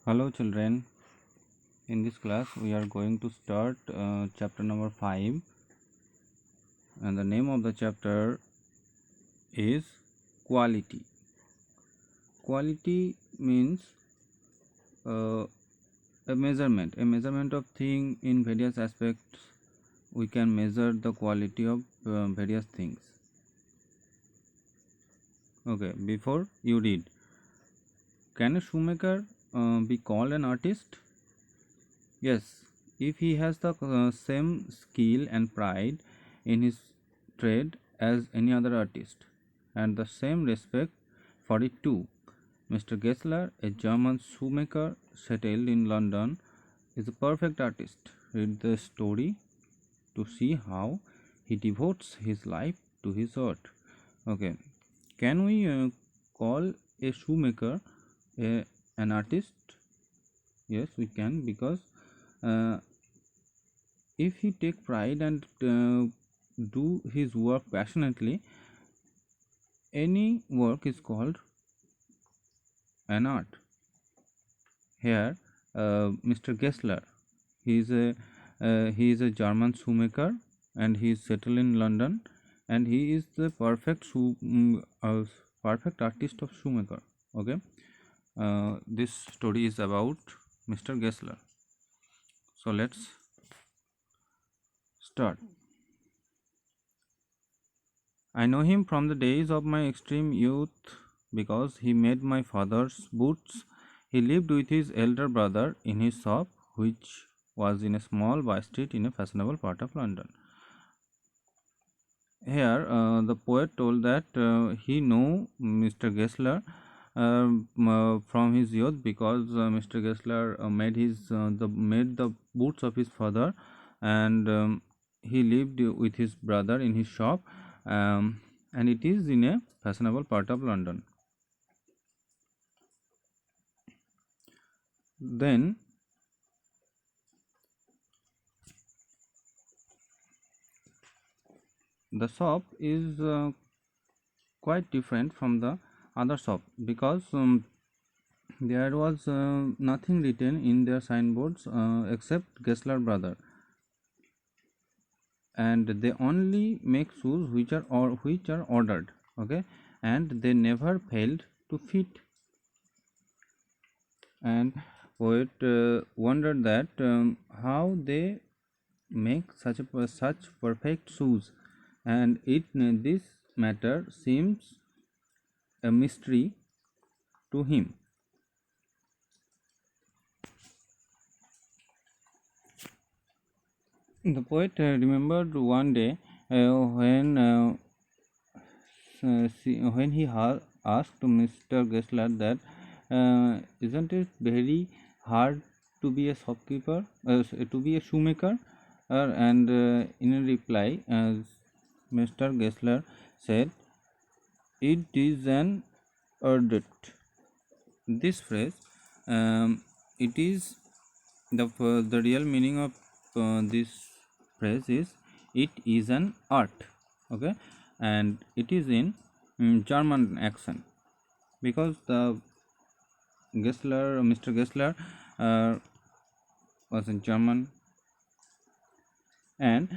Hello children, in this class we are going to start chapter number 5, and the name of the chapter is quality. Quality means a measurement of thing in various aspects. We can measure the quality of various things. Okay, before you read, can a shoemaker be called an artist? Yes, if he has the same skill and pride in his trade as any other artist, and the same respect for it too. Mr. Gessler, a German shoemaker settled in London, is a perfect artist. Read the story to see how he devotes his life to his art. Okay, can we call a shoemaker an artist? Yes, we can, because uh, if he take pride and do his work passionately, any work is called an art. Here Mr. Gessler, he is a German shoemaker, and he is settled in London, and he is the perfect artist of shoemaker. Okay, this story is about Mr. Gessler. So let's start. I know him from the days of my extreme youth because he made my father's boots. He lived with his elder brother in his shop, which was in a small by street in a fashionable part of London. Here, the poet told that he knew Mr. Gessler from his youth because Mr. Gessler made the boots of his father, and he lived with his brother in his shop, and it is in a fashionable part of London. Then the shop is quite different from the other shop because there was nothing written in their signboards except Gessler brother, and they only make shoes which are ordered. Okay, and they never failed to fit. And poet wondered that how they make such perfect shoes, and this matter seems a mystery to him. The poet remembered one day when he asked Mr. Gessler that isn't it very hard to be a shopkeeper, to be a shoemaker? And in a reply, Mr. Gessler said, "It is an art." This phrase, it is the real meaning of this phrase is it is an art. Okay, and it is in German accent, because Mr. Gessler was in German, and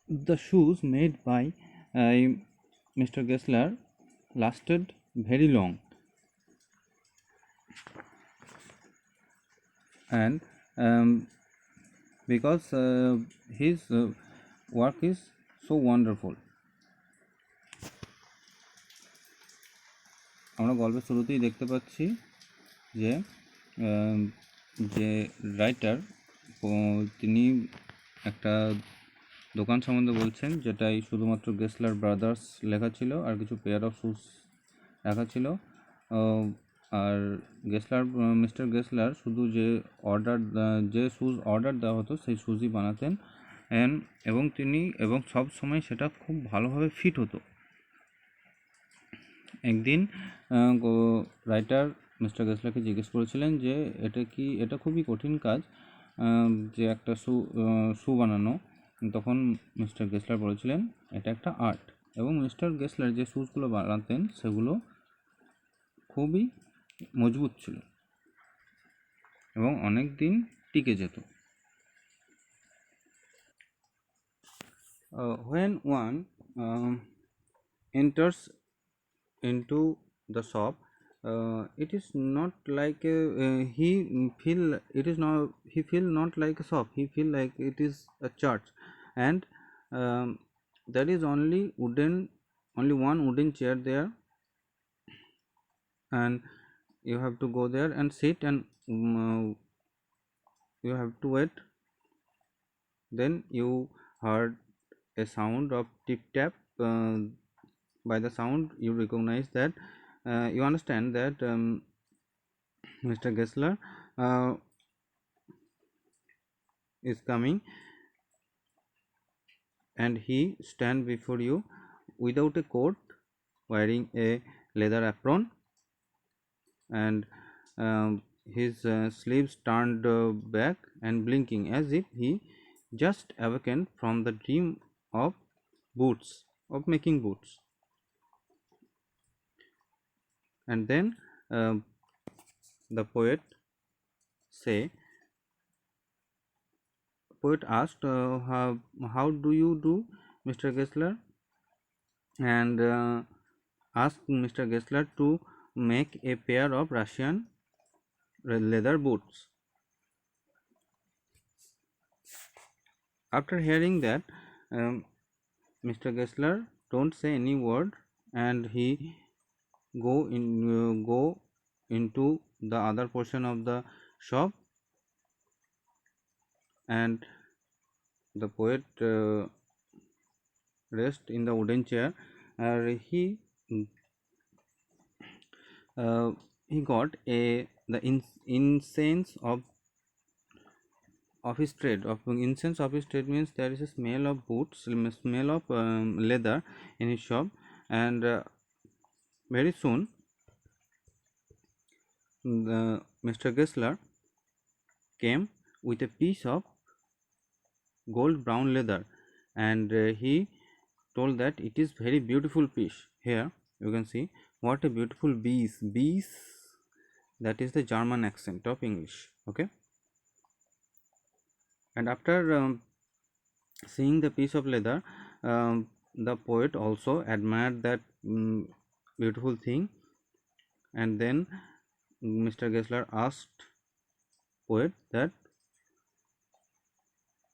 the shoes made by Mr. Gessler lasted very long, and because his work is so wonderful. আমরা গল্পের শুরুতেই দেখতে পাচ্ছি যে writer তিনি একটা দোকান সম্বন্ধে বলছেন, যেটাই শুধুমাত্র গেসলার ব্রাদার্স লেখা ছিল, আর কিছু পেয়ার অফ শুজ লেখা ছিল। আর মিস্টার গেসলার শুধু যে শুজ অর্ডার দেওয়া হতো সেই শুজই বানাতেন, এবং সব সময় সেটা খুব ভালোভাবে ফিট হতো। একদিন রাইটার মিস্টার গেসলারকে জিজ্ঞেস করেছিলেন যে এটা খুবই কঠিন কাজ, যে একটা শু বানানো। তখন মিস্টার গেসলার বলেছিলেন এটা একটা আর্ট, এবং মিস্টার গেসলার যে শুজগুলো বানাতেন সেগুলো খুবই মজবুত ছিল। এবং অনেক দিন টিকে যেত। When one enters into the shop, it is not like he feel not like a shop, he feel like it is a church, and um, there is only one wooden chair there, and you have to go there and sit, and you have to wait. Then you heard a sound of tip tap. By the sound you recognize that, you understand that Mr. Gessler is coming, and he stand before you without a coat, wearing a leather apron, and his sleeves turned back and blinking as if he just awakened from the dream of making boots. And then the poet asked, how do you do, Mr. Gessler? And asked Mr. Gessler to make a pair of Russian leather boots. After hearing that, Mr. Gessler don't say any word, and he go into the other portion of the shop, and the poet rest in the wooden chair. He got the incense of his trade. Of incense of his trade means there is a smell of boots, smell of leather in his shop, and very soon Mr. Gessler came with a piece of gold brown leather, and he told that it is very beautiful piece. Here you can see what a beautiful bees, that is the German accent of English. Okay, and after seeing the piece of leather, the poet also admired that beautiful thing, and then Mr. Gessler asked poet that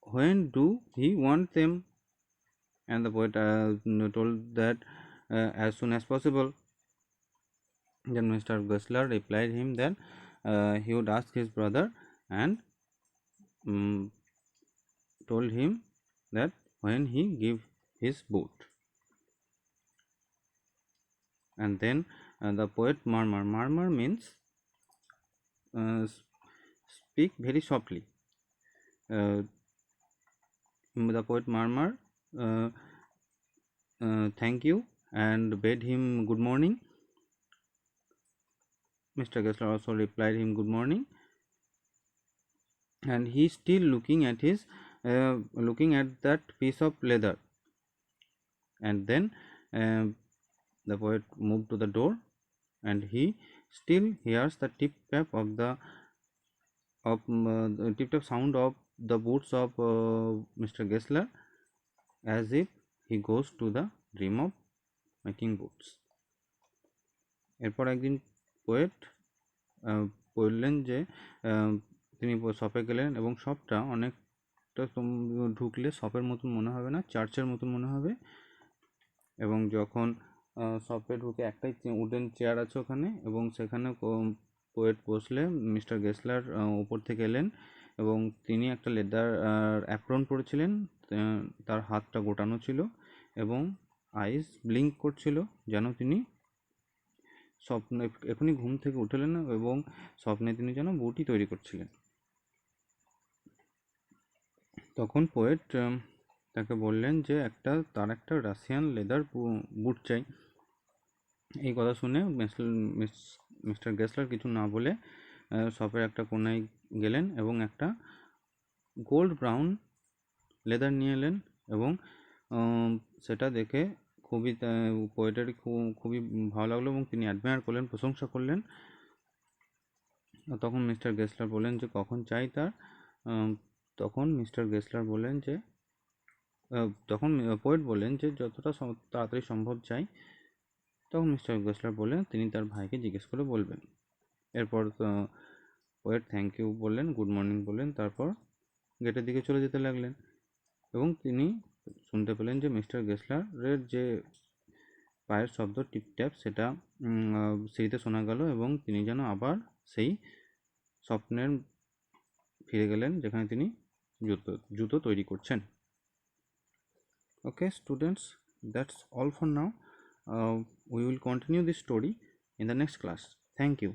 when do he want them, and the poet told that as soon as possible. Then Mr. Gessler replied him that he would ask his brother, and told him that when he give his boot. And then the poet murmur means speak very softly. The poet murmur thank you, and bade him good morning. Mr. Gessler also replied him good morning, and he still looking at that piece of leather. And then the poet moved to the door, and he still hears the tip tap of the tip tap sound of the boots of Mr. Gessler, as if he goes to the dream of making boots. এরপর একদিন poet বললেন যে তিনি শপে গেলেন, এবং শপটা অনেকটা ঢুকলে শপের মতন মনে হবে না, চার্চের মতন মনে হবে। এবং যখন শপে ঢুকে একটাই উডেন চেয়ার আছে ওখানে, এবং সেখানে পোয়েট বসলে মিস্টার গেসলার উপর থেকে এলেন, এবং তিনি একটা লেদার অ্যাপ্রন পরেছিলেন, তার হাতটা গোটানো ছিল, এবং আইস ব্লিঙ্ক করছিল, যেন তিনি স্বপ্ন এখনই ঘুম থেকে উঠলেন, এবং স্বপ্নে তিনি যেন বুটই তৈরি করছিলেন। তখন পোয়েট তাকে বললেন যে তার একটা রাশিয়ান লেদার বুট চাই। এই কথা শুনে মিস্টার গেসলার কিছু না বলে শপের একটা কোনায় গেলেন, এবং একটা গোল্ড ব্রাউন লেদার নিয়ে এলেন, এবং সেটা দেখে খুবই পোয়েটের খুবই ভালো লাগলো, এবং তিনি অ্যাডমায়ার করলেন, প্রশংসা করলেন। তখন মিস্টার গেসলার বললেন যে কখন চাই তার। তখন মিস্টার গেসলার বললেন যে তখন পোয়েট বললেন যে যতটা তাড়াতাড়ি সম্ভব চাই। তখন মিস্টার গেসলার বললেন তিনি তার ভাইকে জিজ্ঞেস করে বলবেন। এরপর পোয়েট থ্যাংক ইউ বললেন, গুড মর্নিং বললেন, তারপর গেটের দিকে চলে যেতে লাগলেন এবং তিনি শুনতে পেলেন যে মিস্টার গেসলারের যে পায়ের শব্দ টিপ ট্যাপ সেটা সিঁড়িতে শোনা গেল এবং তিনি যেন আবার সেই স্বপ্নের ফিরে গেলেন যেখানে তিনি জুতো তৈরি করছেন। Okay students, that's all for now. We will continue this story in the next class. Thank you.